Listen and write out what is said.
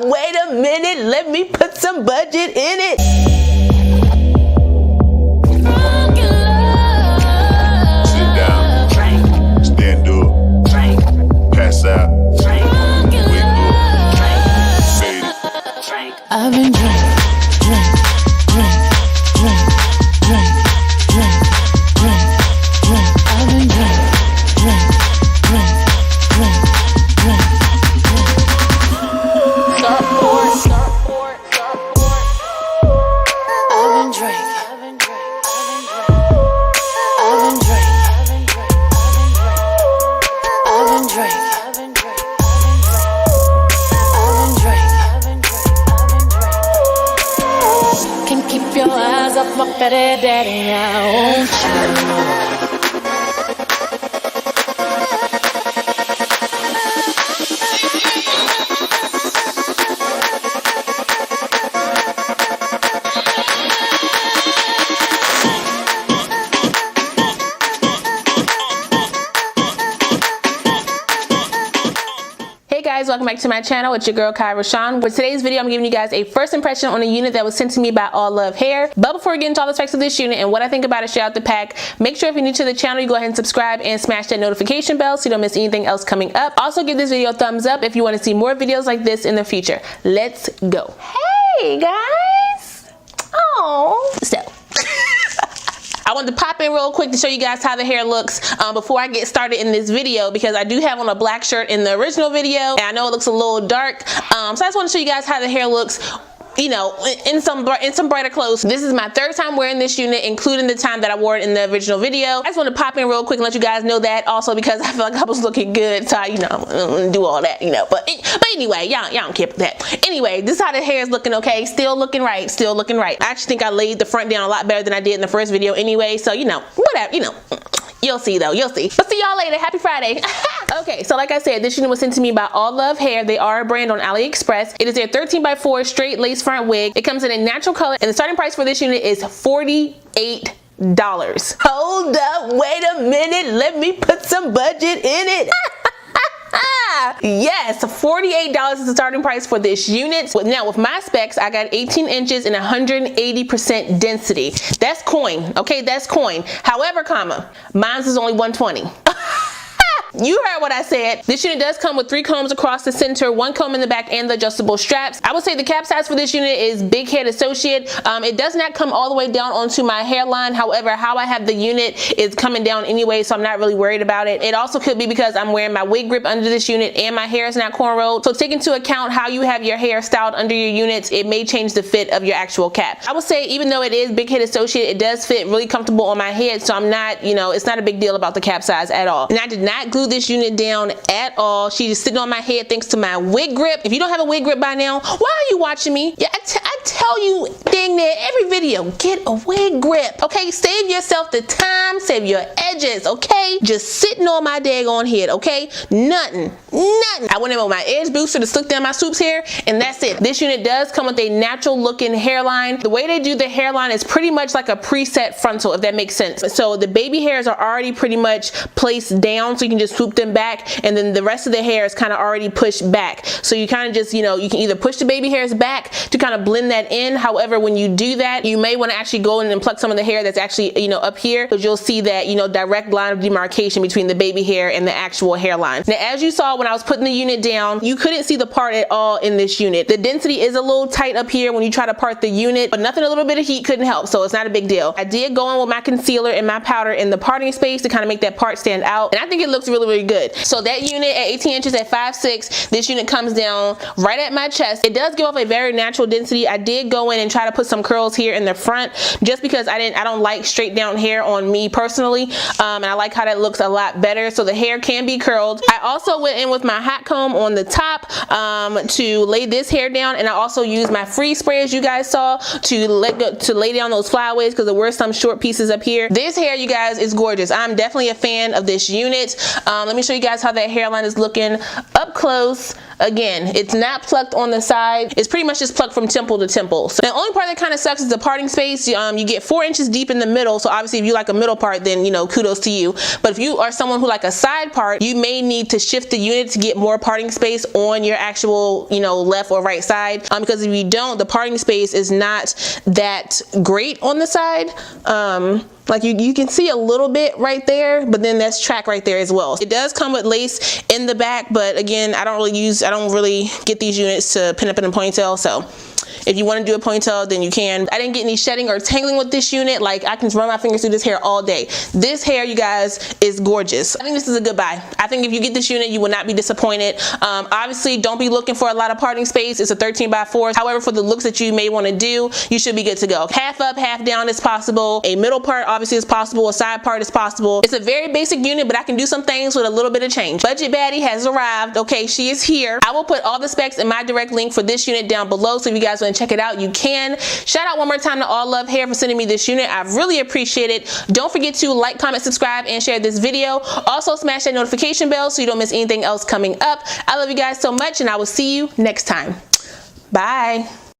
up, wait a minute, let me put some budget in it. Sit down, stand up, pass out, wake up, fade it. I've been drink. Keep your eyes off my fetty daddy now, won't you? Hey guys, welcome back to my channel. It's your girl Kai Rashawn. With today's video, I'm giving you guys a first impression on a unit that was sent to me by Allove Hair. But before we get into all the specs of this unit and what I think about it straight out the pack, make sure if you're new to the channel, you go ahead and subscribe and smash that notification bell so you don't miss anything else coming up. Also, give this video a thumbs up if you want to see more videos like this in the future. Let's go. Hey guys. Oh, so I wanted to pop in real quick to show you guys how the hair looks before I get started in this video, because I do have on a black shirt in the original video and I know it looks a little dark, so I just want to show you guys how the hair looks, you know, in some brighter clothes. This is my third time wearing this unit, including the time that I wore it in the original video. I just want to pop in real quick and let you guys know that, also because I feel like I was looking good, so I, you know, do all that, you know. But anyway, y'all don't care about that. Anyway, this is how the hair is looking. Okay, still looking right, still looking right. I actually think I laid the front down a lot better than I did in the first video anyway, so you know, whatever, you know. You'll see though, you'll see. But see y'all later. Happy Friday. Okay, so like I said, this unit was sent to me by Allove Hair. They are a brand on AliExpress. It is their 13x4 straight lace front wig. It comes in a natural color and the starting price for this unit is $48. Hold up, wait a minute, let me put some budget in it. Yes, $48 is the starting price for this unit. Now with my specs, I got 18 inches and 180% density. That's coin, okay, that's coin. However, mine's is only 120. You heard what I said. This unit does come with 3 combs across the center, 1 comb in the back, and the adjustable straps. I would say the cap size for this unit is big head associate. It does not come all the way down onto my hairline. However, how I have the unit is coming down anyway, so I'm not really worried about it. It also could be because I'm wearing my wig grip under this unit and my hair is not cornrowed. So take into account how you have your hair styled under your units. It may change the fit of your actual cap. I would say even though it is big head associate, it does fit really comfortable on my head, so I'm not, you know, it's not a big deal about the cap size at all. And I did not glue this unit down at all. She's sitting on my head thanks to my wig grip. If you don't have a wig grip by now, why are you watching me? Yeah, I tell you dang near every video, get a wig grip, okay? Save yourself the time, save your edges, okay? Just sitting on my daggone head, okay? Nothing. I went in with my edge booster to slick down my swoop's hair, and that's it. This unit does come with a natural looking hairline. The way they do the hairline is pretty much like a preset frontal, if that makes sense. So the baby hairs are already pretty much placed down, so you can just swoop them back, and then the rest of the hair is kind of already pushed back. So you kind of just, you know, you can either push the baby hairs back to kind of blend that in. However, when you do that, you may want to actually go in and pluck some of the hair that's actually, you know, up here, because you'll see that, you know, direct line of demarcation between the baby hair and the actual hairline. Now, as you saw when I was putting the unit down, you couldn't see the part at all in this unit. The density is a little tight up here when you try to part the unit, but nothing, a little bit of heat couldn't help, so it's not a big deal. I did go in with my concealer and my powder in the parting space to kind of make that part stand out, and I think it looks really, really good. So that unit at 18 inches at 5'6", this unit comes down right at my chest. It does give off a very natural density. I did go in and try to put some curls here in the front just because I don't like straight down hair on me personally, and I like how that looks a lot better, so the hair can be curled. I also went in with my hot comb on the top to lay this hair down, and I also used my freeze spray, as you guys saw, to lay down those flyaways, because there were some short pieces up here. This hair, you guys, is gorgeous. I'm definitely a fan of this unit. Let me show you guys how that hairline is looking up close. Again, it's not plucked on the side. It's pretty much just plucked from temple to temple. So the only part that kind of sucks is the parting space. You get 4 inches deep in the middle. So obviously if you like a middle part, then you know, kudos to you. But if you are someone who like a side part, you may need to shift the unit to get more parting space on your actual, you know, left or right side. Because if you don't, the parting space is not that great on the side. Like you can see a little bit right there, but then that's track right there as well. It does come with lace in the back, but again, I don't really get these units to pin up in a ponytail, so if you want to do a ponytail, then you can. I didn't get any shedding or tangling with this unit. Like, I can run my fingers through this hair all day. This hair, you guys, is gorgeous. I think this is a good buy. I think if you get this unit, you will not be disappointed. Obviously, don't be looking for a lot of parting space. It's a 13x4. However, for the looks that you may want to do, you should be good to go. Half up, half down is possible. A middle part obviously is possible. A side part is possible. It's a very basic unit, but I can do some things with a little bit of change. Budget Baddie has arrived. Okay, she is here. I will put all the specs in my direct link for this unit down below, so if you guys want to check it out, you can. Shout out one more time to Allove Hair for sending me this unit. I really appreciate it. Don't forget to like, comment, subscribe, and share this video. Also smash that notification bell so you don't miss anything else coming up. I love you guys so much, and I will see you next time. Bye.